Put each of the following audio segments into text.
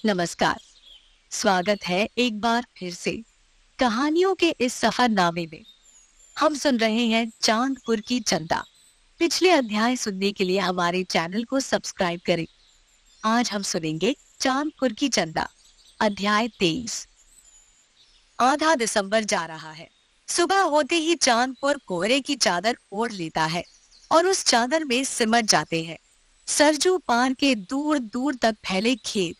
नमस्कार। स्वागत है एक बार फिर से कहानियों के इस सफरनामे में। हम सुन रहे हैं चांदपुर की चंदा। पिछले अध्याय सुनने के लिए हमारे चैनल को सब्सक्राइब करें। आज हम सुनेंगे चांदपुर की चंदा, अध्याय 23। आधा दिसंबर जा रहा है। सुबह होते ही चांदपुर कोहरे की चादर ओढ़ लेता है और उस चादर में सिमट जाते हैं सरजू पार के दूर दूर तक फैले खेत।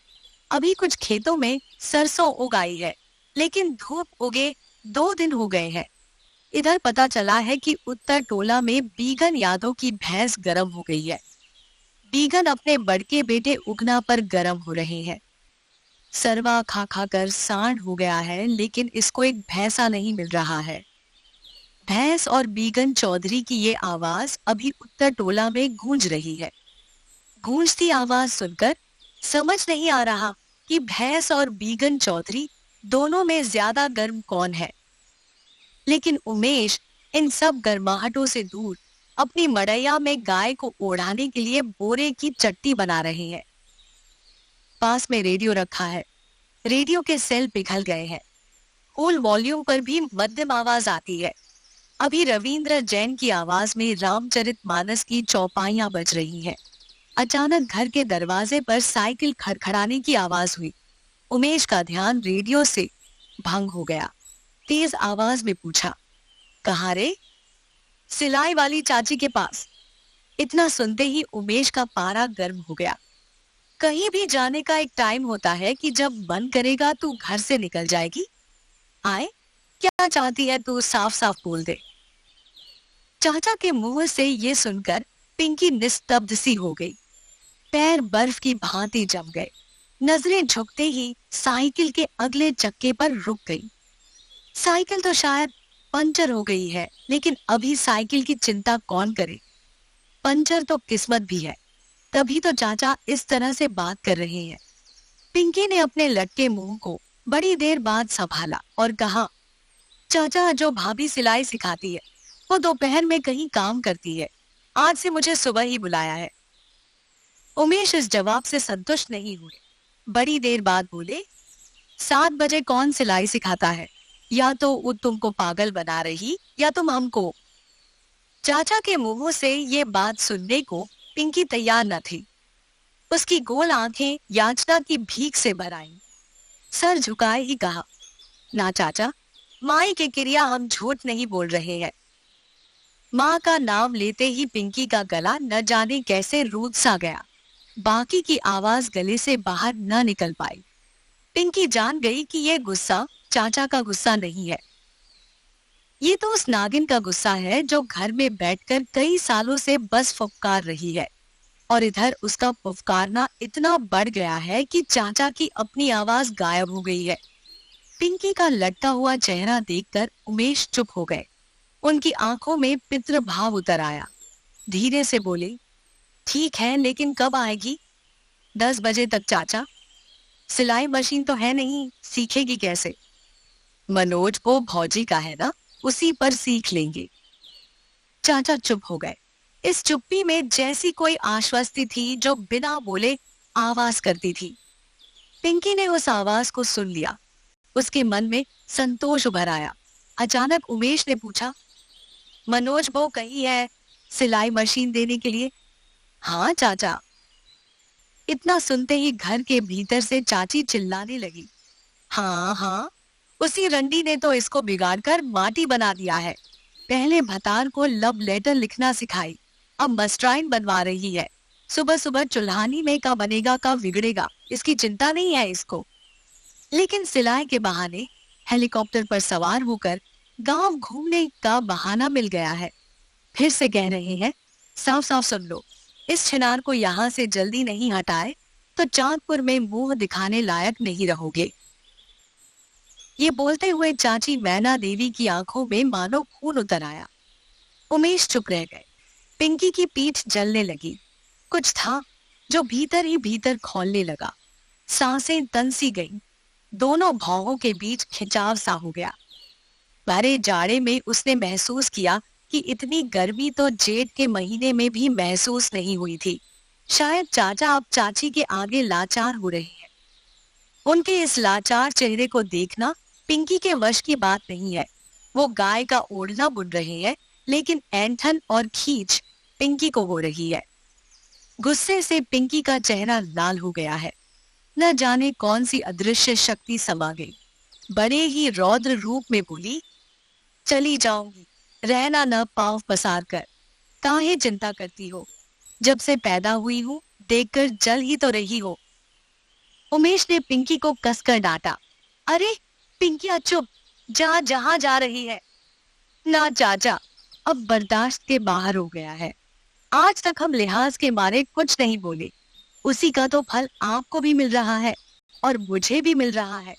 अभी कुछ खेतों में सरसों उगाई है, लेकिन धूप उगे 2 दिन हो गए हैं। इधर पता चला है कि उत्तर टोला में बीगन यादव की भैंस गर्म हो गई है। बीगन अपने बड़के बेटे उगना पर गर्म हो रहे हैं। सरवा खा खा कर सांड हो गया है, लेकिन इसको एक भैंसा नहीं मिल रहा है। भैंस और बीगन चौधरी की ये आवाज अभी उत्तर टोला में गूंज रही है। गूंजती आवाज सुनकर समझ नहीं आ रहा कि भैंस और बीगन चौधरी दोनों में ज्यादा गर्म कौन है। लेकिन उमेश इन सब गर्माहटों से दूर अपनी मड़ैया में गाय को ओढ़ाने के लिए बोरे की चट्टी बना रहे हैं। पास में रेडियो रखा है। रेडियो के सेल पिघल गए हैं। फुल वॉल्यूम पर भी मध्यम आवाज आती है। अभी रविंद्र जैन की आवाज में रामचरितमानस की चौपाइयां बज रही हैं। अचानक घर के दरवाजे पर साइकिल खड़खड़ाने की आवाज हुई। उमेश का ध्यान रेडियो से भंग हो गया। तेज आवाज में पूछा, कहाँ रे? सिलाई वाली चाची के पास। इतना सुनते ही उमेश का पारा गर्म हो गया। कहीं भी जाने का एक टाइम होता है कि जब मन करेगा तू घर से निकल जाएगी। आए, क्या चाहती है तू, साफ साफ बोल दे। चाचा के मुंह से ये सुनकर पिंकी निस्तब्ध सी हो गई। पैर बर्फ की भांति जम गए। नजरें झुकते ही साइकिल के अगले चक्के पर रुक गई। साइकिल तो शायद पंचर हो गई है, लेकिन अभी साइकिल की चिंता कौन करे। पंचर तो किस्मत भी है, तभी तो चाचा इस तरह से बात कर रहे हैं। पिंकी ने अपने लटके मुंह को बड़ी देर बाद संभाला और कहा, चाचा, जो भाभी सिलाई सिखाती है वो दोपहर में कहीं काम करती है। आज से मुझे सुबह ही बुलाया है। उमेश इस जवाब से संतुष्ट नहीं हुए। बड़ी देर बाद बोले, 7 बजे कौन सिलाई सिखाता है? या तो वो तुमको पागल बना रही या तुम हमको। चाचा के मुंह से ये बात सुनने को पिंकी तैयार न थी। उसकी गोल आंखें याचना की भीख से भर आईं। सर झुकाए ही कहा, ना चाचा, माई के क्रिया हम झूठ नहीं बोल रहे हैं। माँ का नाम लेते ही पिंकी का गला न जाने कैसे रूठ सा गया। बाकी की आवाज गले से बाहर न निकल पाई। पिंकी जान गई कि यह गुस्सा चाचा का गुस्सा नहीं है। ये तो उस नागिन का गुस्सा है जो घर में बैठकर कई सालों से बस फुफकार रही है, और इधर उसका फुफकारना इतना बढ़ गया है कि चाचा की अपनी आवाज गायब हो गई है। पिंकी का लटका हुआ चेहरा देखकर उमेश चुप हो गए। उनकी आंखों में पितृ भाव उतर आया। धीरे से बोले, ठीक है, लेकिन कब आएगी? 10 बजे तक चाचा। सिलाई मशीन तो है नहीं, सीखेगी कैसे? मनोज वो भौजी का है ना, उसी पर सीख लेंगे। चाचा चुप हो गए। इस चुप्पी में जैसी कोई आश्वस्ति थी जो बिना बोले आवाज करती थी। पिंकी ने उस आवाज को सुन लिया। उसके मन में संतोष उभर आया। अचानक उमेश ने पूछा, मनोज वो कही है सिलाई मशीन देने के लिए? हाँ चाचा। इतना सुनते ही घर के भीतर से चाची चिल्लाने लगी, हाँ हाँ, उसी रंडी ने तो इसको बिगाड़कर माटी बना दिया है। पहले भतार को लव लेटर लिखना सिखाई, अब मस्टराइन बनवा रही है। सुबह सुबह चुल्हानी में का बनेगा का बिगड़ेगा, इसकी चिंता नहीं है इसको। लेकिन सिलाई के बहाने हेलीकॉप्टर पर सवार होकर गांव घूमने का बहाना मिल गया है। फिर से कह रहे हैं, साफ साफ सुन लो, इस छिनार को यहाँ से जल्दी नहीं हटाए तो चांदपुर में मुंह दिखाने लायक नहीं रहोगे। ये बोलते हुए चाची मैना देवी की आंखों में मानो खून उतर आया। उमेश चुप रह गए। पिंकी की पीठ जलने लगी। कुछ था जो भीतर ही भीतर खौलने लगा। सांसें तन सी गईं। दोनों भौहों के बीच खिंचाव सा हो गया। भरे जाड़े में उसने महसूस किया कि इतनी गर्मी तो जेठ के महीने में भी महसूस नहीं हुई थी। शायद चाचा अब चाची के आगे लाचार हो रहे हैं। उनके इस लाचार चेहरे को देखना पिंकी के वश की बात नहीं है। वो गाय का ओढ़ना बुन रहे हैं, लेकिन ऐंठन और खींच पिंकी को हो रही है। गुस्से से पिंकी का चेहरा लाल हो गया है। न जाने कौन सी अदृश्य शक्ति समा गई। बड़े ही रौद्र रूप में बोली, चली जाऊंगी, रहना न पांव पसार कर। काहे चिंता करती हो? जब से पैदा हुई हूँ देखकर जल ही तो रही हो। उमेश ने पिंकी को कसकर डांटा। अरे पिंकी चुप, जा जहां जा रही है। ना चाचा, अब बर्दाश्त के बाहर हो गया है। आज तक हम लिहाज के मारे कुछ नहीं बोले। उसी का तो फल आपको भी मिल रहा है और मुझे भी मिल रहा है।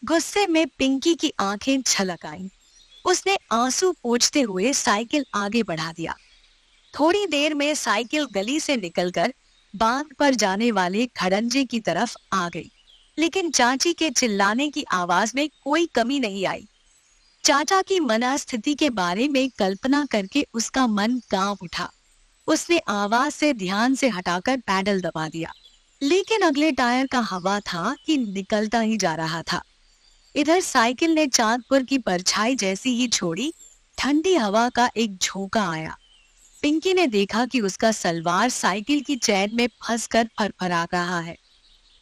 गुस्से में पिंकी की आंखें छलक आईं। उसने आंसू पोंछते हुए साइकिल आगे बढ़ा दिया। थोड़ी देर में साइकिल गली से निकलकर बांध पर जाने वाले खड़ंजे की तरफ आ गई। लेकिन चाची के चिल्लाने की आवाज में कोई कमी नहीं आई। चाचा की मनस्थिति के बारे में कल्पना करके उसका मन कांप उठा। उसने आवाज से ध्यान से हटाकर पैडल दबा दिया, लेकिन अगले टायर का हवा था कि निकलता ही जा रहा था। इधर साइकिल ने चांदपुर की परछाई जैसी ही छोड़ी, ठंडी हवा का एक झोंका आया। पिंकी ने देखा कि उसका सलवार साइकिल की चैन में फंसकर फरफरा रहा है।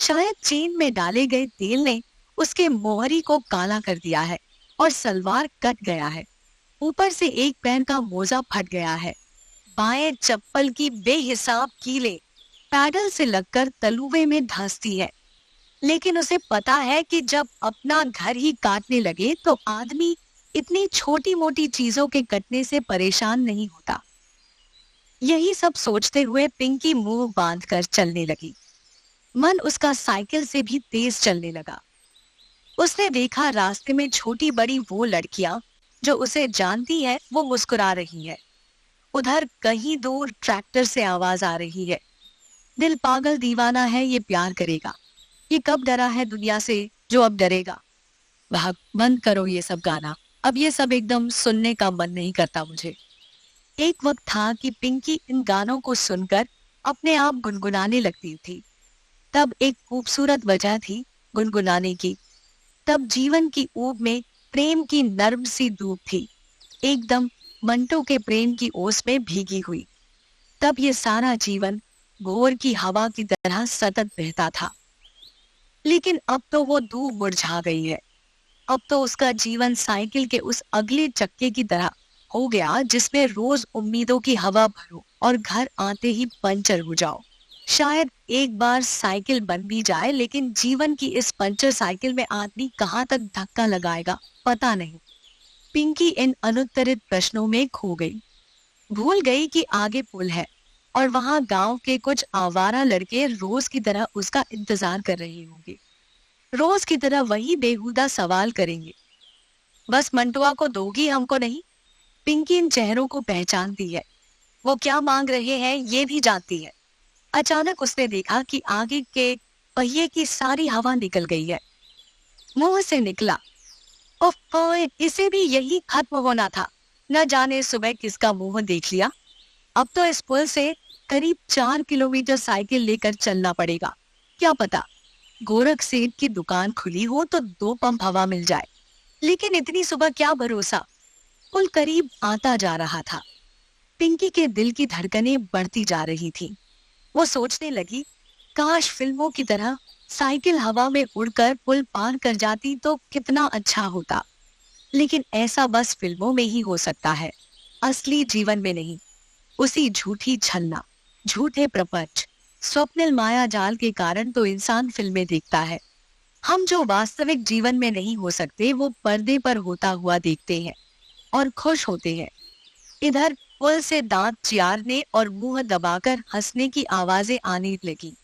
शायद चेन में डाले गए तेल ने उसके मोहरी को काला कर दिया है और सलवार कट गया है। ऊपर से एक पैर का मोजा फट गया है। बाएं चप्पल की बेहिसाब कीले पैडल से लगकर तलुवे में धंसती है। लेकिन उसे पता है कि जब अपना घर ही काटने लगे तो आदमी इतनी छोटी मोटी चीजों के कटने से परेशान नहीं होता। यही सब सोचते हुए पिंकी मुंह बांधकर चलने लगी। मन उसका साइकिल से भी तेज चलने लगा। उसने देखा रास्ते में छोटी बड़ी वो लड़कियां जो उसे जानती है वो मुस्कुरा रही है। उधर कहीं दूर ट्रैक्टर से आवाज आ रही है, दिल पागल दीवाना है ये प्यार करेगा, ये कब डरा है दुनिया से जो अब डरेगा। भाग, बंद करो ये सब गाना, अब ये सब एकदम सुनने का मन नहीं करता मुझे। एक वक्त था कि पिंकी इन गानों को सुनकर अपने आप गुनगुनाने लगती थी। तब एक खूबसूरत वजह थी गुनगुनाने की। तब जीवन की ऊब में प्रेम की नर्म सी धूप थी, एकदम मंटो के प्रेम की ओस में भीगी हुई। तब ये सारा जीवन भोर की हवा की तरह सतत बहता था। लेकिन अब तो वो धूप मुरझा गई है। अब तो उसका जीवन साइकिल के उस अगले चक्के की तरह हो गया जिसमें रोज उम्मीदों की हवा भरो और घर आते ही पंचर हो जाओ। शायद एक बार साइकिल बन भी जाए, लेकिन जीवन की इस पंचर साइकिल में आदमी कहाँ तक धक्का लगाएगा पता नहीं। पिंकी इन अनुत्तरित प्रश्नों में खो गई। भूल गई कि आगे पुल है और वहां गांव के कुछ आवारा लड़के रोज की तरह उसका इंतजार कर रहे होंगे। रोज की तरह वही बेहुदा सवाल करेंगे, बस मंटुआ को दोगी हमको नहीं। पिंकी इन चेहरों को पहचानती है। वो क्या मांग रहे हैं ये भी जानती है। अचानक उसने देखा कि आगे के पहिए की सारी हवा निकल गई है। मुंह से निकला, ओह इसे भी यही खत्म होना था। न जाने सुबह किसका मुंह देख लिया। अब तो इस पुल से करीब 4 किलोमीटर साइकिल लेकर चलना पड़ेगा। क्या पता गोरख सेठ की दुकान खुली हो तो 2 पंप हवा मिल जाए। लेकिन इतनी सुबह क्या भरोसा। पुल करीब आता जा रहा था। पिंकी के दिल की धड़कनें बढ़ती जा रही थी। वो सोचने लगी, काश फिल्मों की तरह साइकिल हवा में उड़कर पुल पार कर जाती तो कितना अच्छा होता। लेकिन ऐसा बस फिल्मों में ही हो सकता है, असली जीवन में नहीं। उसी झूठी छलना, झूठे प्रपंच, स्वप्निल माया जाल के कारण तो इंसान फिल्में देखता है। हम जो वास्तविक जीवन में नहीं हो सकते वो पर्दे पर होता हुआ देखते हैं और खुश होते हैं। इधर पुल से दांत चियारने और मुंह दबाकर हंसने की आवाजें आने लगी।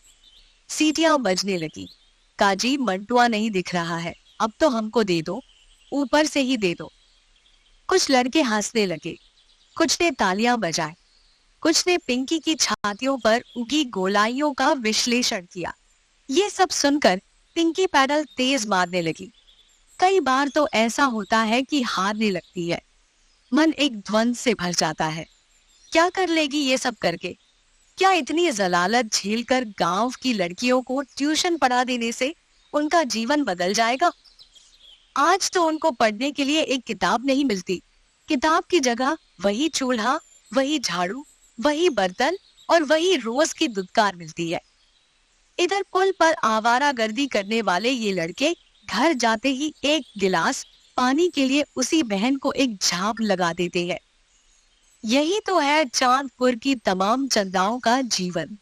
सीटियां बजने लगी। काजी मंटुआ नहीं दिख रहा है, अब तो हमको दे दो, ऊपर से ही दे दो। कुछ लड़के हंसने लगे, कुछ ने तालियां बजाई, कुछ ने पिंकी की छातियों पर उगी गोलाइयों का विश्लेषण किया। ये सब सुनकर पिंकी पैडल तेज मारने लगी। कई बार तो ऐसा होता है कि हारने लगती है। मन एक द्वंद से भर जाता है। क्या कर लेगी ये सब करके? क्या इतनी जलालत झेलकर गांव की लड़कियों को ट्यूशन पढ़ा देने से उनका जीवन बदल जाएगा। आज तो उनको पढ़ने के लिए एक किताब नहीं मिलती। किताब की जगह वही चूल्हा, वही झाड़ू, वही बर्तन और वही रोज की दुत्कार मिलती है। इधर पुल पर आवारागर्दी करने वाले ये लड़के घर जाते ही एक गिलास पानी के लिए उसी बहन को एक झाप लगा देते हैं। यही तो है चांदपुर की तमाम चंदाओं का जीवन।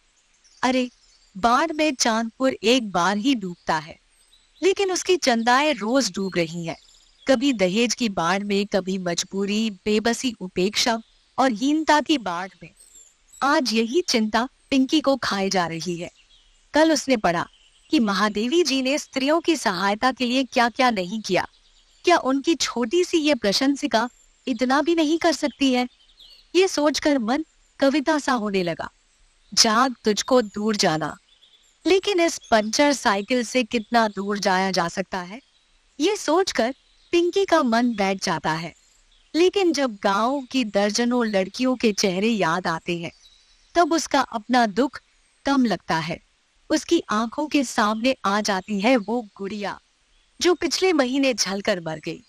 अरे, बाढ़ में चांदपुर एक बार ही डूबता है, लेकिन उसकी चंदाएं रोज डूब रही हैं। कभी दहेज की बाढ़ में, कभी मजबूरी, बेबसी, उपेक्षा और हीनता की बाढ़ में। आज यही चिंता पिंकी को खाए जा रही है। कल उसने पढ़ा कि महादेवी जी ने स्त्रियों की सहायता के लिए क्या क्या नहीं किया। क्या उनकी छोटी सी ये प्रशंसिका इतना भी नहीं कर सकती है? ये सोचकर मन कविता सा होने लगा। जाग तुझको दूर जाना। लेकिन इस पंचर साइकिल से कितना दूर जाया जा सकता है, ये सोचकर पिंकी का मन बैठ जाता है। लेकिन जब गांव की दर्जनों लड़कियों के चेहरे याद आते हैं, तब उसका अपना दुख कम लगता है। उसकी आंखों के सामने आ जाती है वो गुड़िया जो पिछले महीने जलकर मर गई,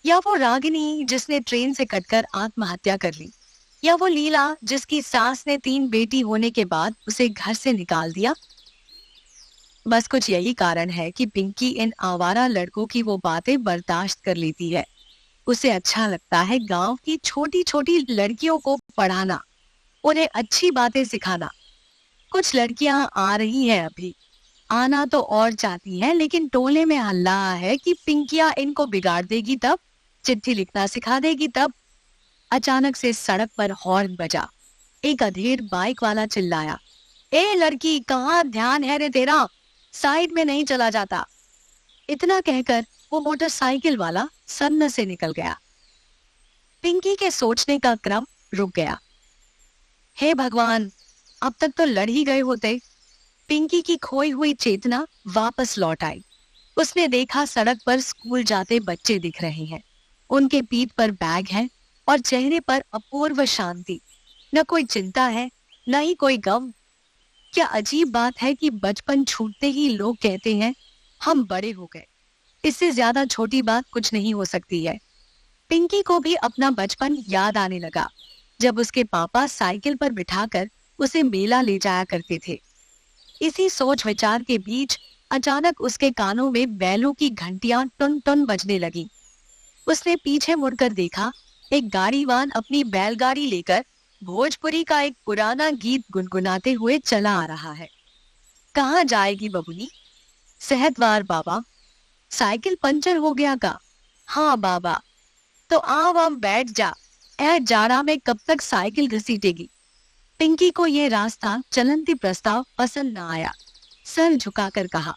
या वो रागिनी जिसने ट्रेन से कटकर आत्महत्या कर ली, या वो लीला जिसकी सास ने 3 बेटी होने के बाद उसे घर से निकाल दिया। बस कुछ यही कारण है कि पिंकी इन आवारा लड़कों की वो बातें बर्दाश्त कर लेती है। उसे अच्छा लगता है गांव की छोटी छोटी लड़कियों को पढ़ाना, उन्हें अच्छी बातें सिखाना। कुछ लड़कियां आ रही हैं, अभी आना तो और चाहती हैं, लेकिन टोले में हल्ला है कि पिंकिया इनको बिगाड़ देगी, तब चिट्ठी लिखना सिखा देगी तब। अचानक से सड़क पर हॉर्न बजा। एक अधेड़ बाइक वाला चिल्लाया, ए लड़की, कहाँ ध्यान है रे तेरा, साइड में नहीं चला जाता। इतना कहकर वो मोटरसाइकिल वाला सन्न से निकल गया। पिंकी के सोचने का क्रम रुक गया। हे भगवान, अब तक तो लड़ ही गए होते। पिंकी की खोई हुई चेतना वापस लौट आई। उसने देखा सड़क पर स्कूल जाते बच्चे दिख रहे हैं। उनके पीठ पर बैग है और चेहरे पर अपूर्व शांति। न कोई चिंता है, न ही कोई गम। क्या अजीब बात है कि बचपन छूटते ही लोग कहते हैं हम बड़े हो गए। इससे ज्यादा छोटी बात कुछ नहीं हो सकती है। पिंकी को भी अपना बचपन याद आने लगा, जब उसके पापा साइकिल पर बिठाकर उसे मेला ले जाया करते थे। इसी सोच विचार के बीच अचानक उसके कानों में बैलों की घंटियां टुन टुन बजने लगी। उसने पीछे मुड़कर देखा, एक गाड़ीवान अपनी बैलगाड़ी लेकर भोजपुरी का एक पुराना गीत गुनगुनाते हुए चला आ रहा है। कहाँ जाएगी बबुनी? सेहतवार बाबा। साइकिल पंचर हो गया का? हाँ बाबा। तो आओ अब बैठ जा, ऐ जाड़ा में कब तक साइकिल घसीटेगी। पिंकी को यह रास्ता चलंती प्रस्ताव पसंद न आया। सर झुकाकर कहा,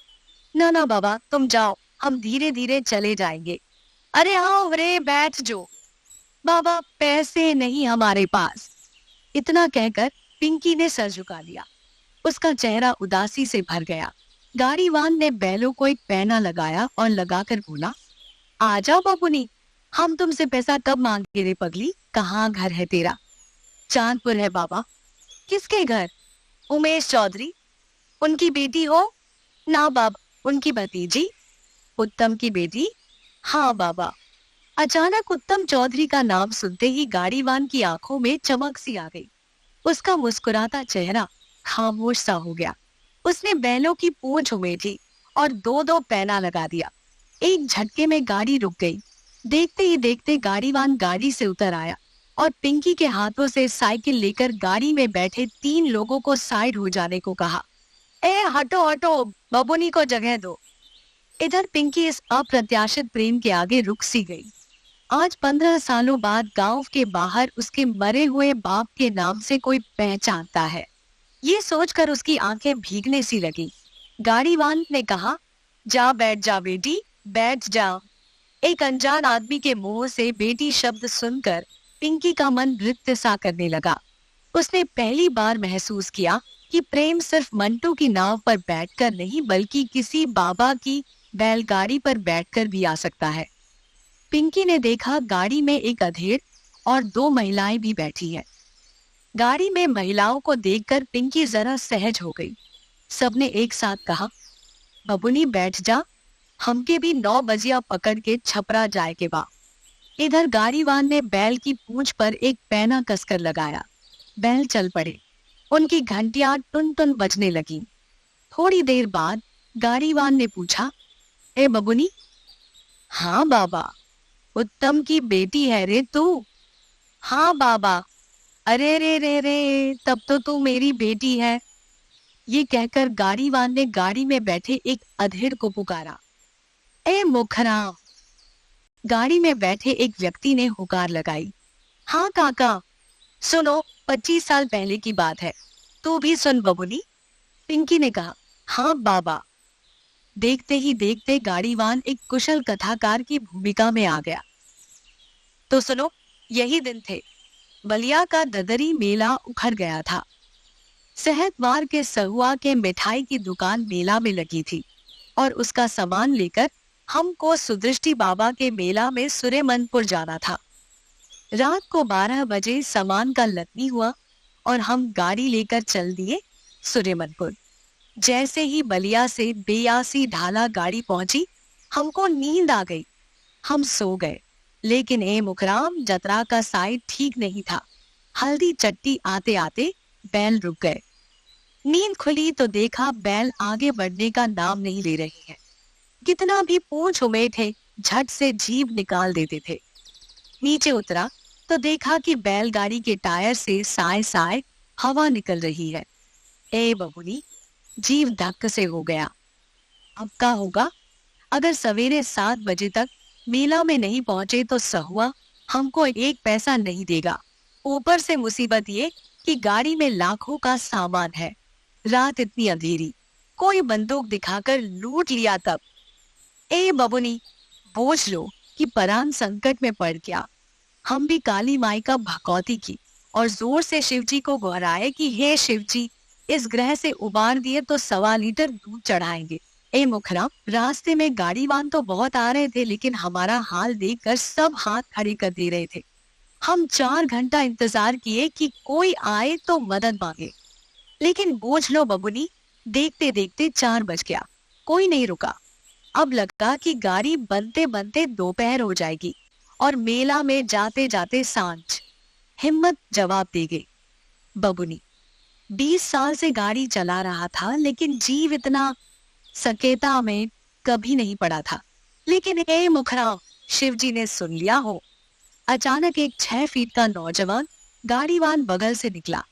ना ना बाबा, तुम जाओ, हम धीरे धीरे चले जाएंगे। अरे आओ रे, बैठ जो। बाबा, पैसे नहीं हमारे पास। इतना कहकर पिंकी ने सर झुका लिया। उसका चेहरा उदासी से भर गया। गाड़ीवान ने बैलों को एक पैना लगाया और लगाकर बोला, आ जाओ बाबूनी, हम तुमसे पैसा कब मांगे रे पगली, कहाँ घर है तेरा? चांदपुर है बाबा। किसके घर? उमेश चौधरी। उनकी बेटी हो? ना बाबा, उनकी भतीजी। उत्तम की बेटी? हाँ बाबा। अचानक उत्तम चौधरी का नाम सुनते ही गाड़ीवान की आंखों में चमक सी आ गई। उसका मुस्कुराता चेहरा खामोश सा हो गया। उसने बैलों की पूंछ उमेटी और 2-2 पैना लगा दिया। एक झटके में गाड़ी रुक गई। देखते ही देखते गाड़ीवान गाड़ी से उतर आया और पिंकी के हाथों से साइकिल लेकर गाड़ी में बैठे 3 लोगों को साइड हो जाने को कहा। ए हटो हटो, बबुनी को जगह दो। इधर पिंकी इस अप्रत्याशित प्रेम के आगे रुक सी गई। आज 15 सालों बाद गांव के बाहर उसके मरे हुए बाप के नाम से कोई पहचानता है। ये सोचकर उसकी आंखें भीगने सी लगी। गाड़ीवान ने कहा, जा बैठ जा बेटी, बैठ जा। एक अनजान आदमी के मुंह से बेटी शब्द सुनकर पिंकी का मन नृत्य सा करने लगा। उसने पहली बार महसूस किया कि प्रेम सिर्फ मंटू की नाव पर बैठकर नहीं, बल्कि किसी बाबा की बैलगाड़ी पर बैठकर भी आ सकता है। पिंकी ने देखा गाड़ी में एक अधेड़ और 2 महिलाएं भी बैठी हैं। गाड़ी में महिलाओं को देखकर पिंकी जरा सहज हो गई। सबने एक साथ कहा, बबुनी बैठ जा, हमके भी 9 बजिया पकड़ के छपरा जाए के बा। इधर गाड़ीवान ने बैल की पूंछ पर एक पैना कसकर लगाया। बैल चल पड़े। उनकी घंटियां टुन टुन बजने लगी। थोड़ी देर बाद गाड़ीवान ने पूछा, ए बबुनी? हाँ बाबा। उत्तम की बेटी है रे तू? हाँ बाबा। अरे रे रे रे, तब तो तू मेरी बेटी है। ये कहकर गाड़ीवान ने गाड़ी में बैठे एक अधेड़ को पुकारा। ए मुखराम! गाड़ी में बैठे एक व्यक्ति ने हुकार लगाई। हाँ काका, सुनो, 25 साल पहले की बात है। तू भी सुन बबुनी। पिंकी ने कहा। हाँ बाबा। देखते ही देखते गाड़ीवान एक कुशल कथाकार की भूमिका में आ गया। तो सुनो, यही दिन थे। बलिया का ददरी मेला उखड़ गया था। सहतवार के सहुआ के मिठाई की दुकान मेला में लगी थी और उसका सामान लेकर हमको सुदृष्टि बाबा के मेला में सुरेमनपुर जाना था। रात को 12 बजे सामान का लदनी हुआ और हम गाड़ी लेकर चल दिए सुरेमनपुर। जैसे ही बलिया से बेयासी ढाला गाड़ी पहुंची, हमको नींद आ गई। हम सो गए। लेकिन ए मुखराम, जतरा का साइड ठीक नहीं था। हल्दी चट्टी आते आते बैल रुक गए। नींद खुली तो देखा बैल आगे बढ़ने का नाम नहीं ले रहे हैं। कितना भी पूंछ उमेटे, झट से जीभ निकाल देते थे। नीचे उतरा तो देखा कि बैलगाड़ी के टायर से साए साए हवा निकल रही है। ए बबुनी, जीव धक्क से हो गया। अब क्या होगा? अगर सवेरे 7 बजे तक मेला में नहीं पहुंचे तो सहुआ हमको 1 पैसा नहीं देगा। ऊपर से मुसीबत ये कि गाड़ी में लाखों का सामान है। रात इतनी अंधेरी, कोई बंदूक दिखाकर लूट लिया तब। ए बबुनी, बोझ लो कि परान संकट में पड़ गया। हम भी काली माई का भगौती की और जोर से शिवजी को गुहाराए कि हे शिवजी, इस ग्रह से उबार दिए तो 1.25 लीटर दूध चढ़ाएंगे। ए मुखराम, रास्ते में गाड़ीवान तो बहुत आ रहे थे, लेकिन हमारा हाल देखकर सब हाथ खड़े कर दे रहे थे। हम 4 घंटा इंतजार किए कि कोई आए तो मदद मांगे, लेकिन बोझ लो बबुनी, देखते देखते 4 बज गया, कोई नहीं रुका। अब लगा कि गाड़ी बनते बनते दोपहर हो जाएगी और मेला में जाते जाते सांझ। हिम्मत जवाब दे गई। बबुनी 20 साल से गाड़ी चला रहा था, लेकिन जीव इतना सकेता में कभी नहीं पड़ा था। लेकिन ए मुखराम, शिवजी ने सुन लिया हो। अचानक एक 6 फीट का नौजवान गाड़ीवान बगल से निकला।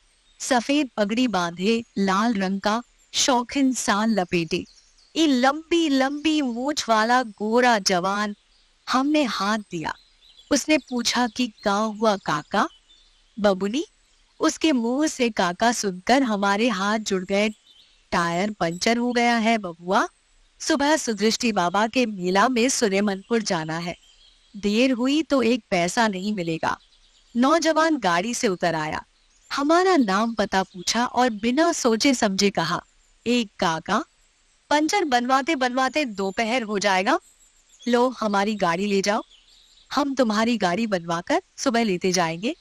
सफेद पगड़ी बांधे, लाल रंग का शौकीन सान लपेटे, ये लंबी लंबी मूछ वाला गोरा जवान। हमने हाथ दिया। उसने पूछा कि क्या हुआ काका? बबुनी, उसके मुंह से काका सुनकर हमारे हाथ जुड़ गए। टायर पंचर हो गया है बबुआ। सुबह सुदृष्टि बाबा के मेला में सुरेमनपुर जाना है। देर हुई तो 1 पैसा नहीं मिलेगा। नौजवान गाड़ी से उतर आया, हमारा नाम पता पूछा और बिना सोचे समझे कहा, एक काका, पंचर बनवाते बनवाते दोपहर हो जाएगा। लो, हमारी गाड़ी ले जाओ, हम तुम्हारी गाड़ी बनवाकर सुबह लेते जाएंगे।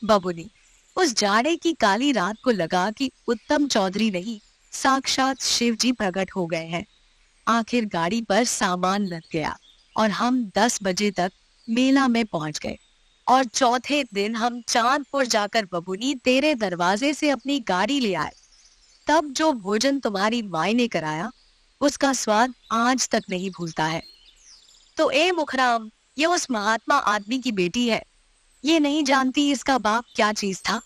बबुनी, उस जाड़े की काली रात को लगा कि उत्तम चौधरी नहीं, साक्षात शिव जी प्रकट हो गए हैं। आखिर गाड़ी पर सामान लद गया और हम 10 बजे तक मेला में पहुंच गए। और चौथे दिन हम चांदपुर जाकर बबुनी तेरे दरवाजे से अपनी गाड़ी ले आए। तब जो भोजन तुम्हारी माई ने कराया, उसका स्वाद आज तक नहीं भूलता है। तो ए मुखराम, ये उस महात्मा आदमी की बेटी है। ये नहीं जानती इसका बाप क्या चीज था।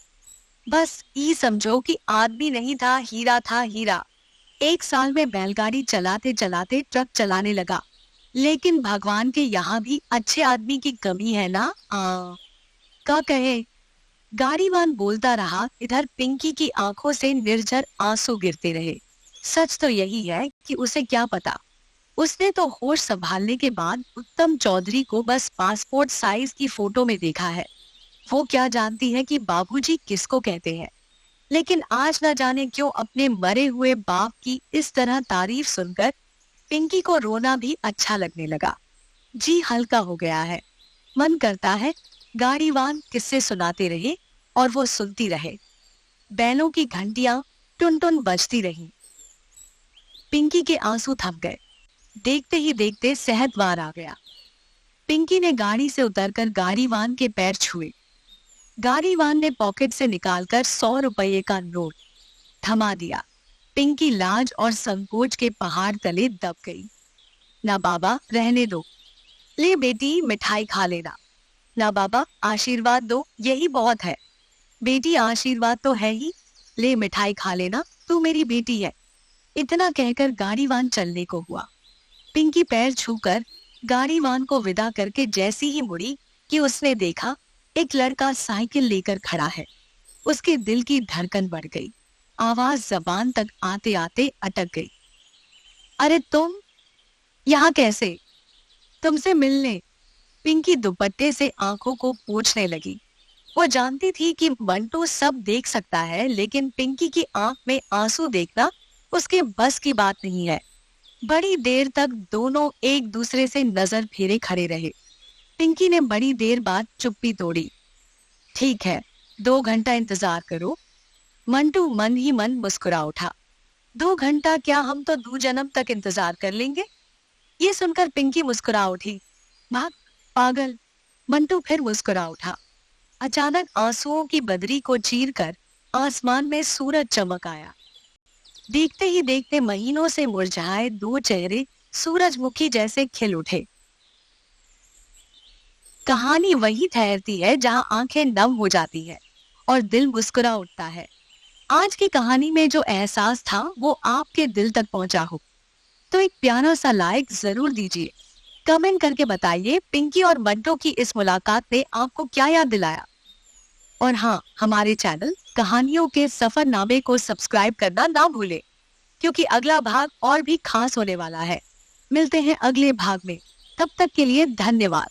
बस ये समझो कि आदमी नहीं था, हीरा था, हीरा। 1 साल में बैलगाड़ी चलाते चलाते ट्रक चलाने लगा। लेकिन भगवान के यहाँ भी अच्छे आदमी की कमी है ना। क्या कहे? गाड़ीवान बोलता रहा। इधर पिंकी की आंखों से निर्झर आंसू गिरते रहे। सच तो यही है कि उसे क्या पता। उसने तो होश संभालने के बाद उत्तम चौधरी को बस पासपोर्ट साइज की फोटो में देखा है। वो क्या जानती है कि बाबूजी किसको कहते हैं। लेकिन आज न जाने क्यों अपने मरे हुए बाप की इस तरह तारीफ सुनकर पिंकी को रोना भी अच्छा लगने लगा। जी हल्का हो गया है। मन करता है गाड़ीवान किस्से सुनाते रहे और वो सुनती रहे। बैलों की घंटियां टुन टुन बजती रहीं। पिंकी के आंसू थम गए। देखते ही देखते सेहतवार आ गया। पिंकी ने गाड़ी से उतरकर गाड़ीवान के पैर छुए। गाड़ीवान ने पॉकेट से निकालकर 100 रुपये का नोट थमा दिया। पिंकी लाज और संकोच के पहाड़ तले दब गई। ना बाबा, रहने दो। ले बेटी, मिठाई खा लेना। ना बाबा, आशीर्वाद दो, यही बहुत है। बेटी, आशीर्वाद तो है ही, ले मिठाई खा लेना, तू मेरी बेटी है। इतना कहकर गाड़ीवान चलने को हुआ। पिंकी पैर छूकर गाड़ीवान को विदा करके जैसी ही मुड़ी कि उसने देखा एक लड़का साइकिल लेकर खड़ा है। उसके दिल की धड़कन बढ़ गई। आवाज जबान तक आते आते अटक गई। अरे तुम यहाँ कैसे? तुमसे मिलने। पिंकी दुपट्टे से आंखों को पोंछने लगी। वो जानती थी कि बंटू सब देख सकता है, लेकिन पिंकी की आंख में आंसू देखना उसके बस की बात नहीं है। बड़ी देर तक दोनों एक दूसरे से नजर फेरे खड़े रहे। पिंकी ने बड़ी देर बाद चुप्पी तोड़ी। ठीक है, 2 घंटा इंतजार करो। मंटू मन ही मन मुस्कुरा उठा। 2 घंटा क्या, हम तो 2 जन्म तक इंतजार कर लेंगे। ये सुनकर पिंकी मुस्कुरा उठी। भाग पागल। मंटू फिर मुस्कुरा उठा। अचानक आंसुओं की बदरी को चीरकर आसमान में सूरज चमक आया। देखते ही देखते महीनों से मुरझाए 2 चेहरे सूरजमुखी जैसे खिल उठे। कहानी वही ठहरती है जहां आंखें नम हो जाती है और दिल मुस्कुरा उठता है। आज की कहानी में जो एहसास था वो आपके दिल तक पहुंचा हो तो एक प्यारा सा लाइक जरूर दीजिए। कमेंट करके बताइए पिंकी और मंटू की इस मुलाकात ने आपको क्या याद दिलाया। और हाँ, हमारे चैनल कहानियों के सफरनामे को सब्सक्राइब करना ना भूलें, क्योंकि अगला भाग और भी खास होने वाला है। मिलते हैं अगले भाग में। तब तक के लिए धन्यवाद।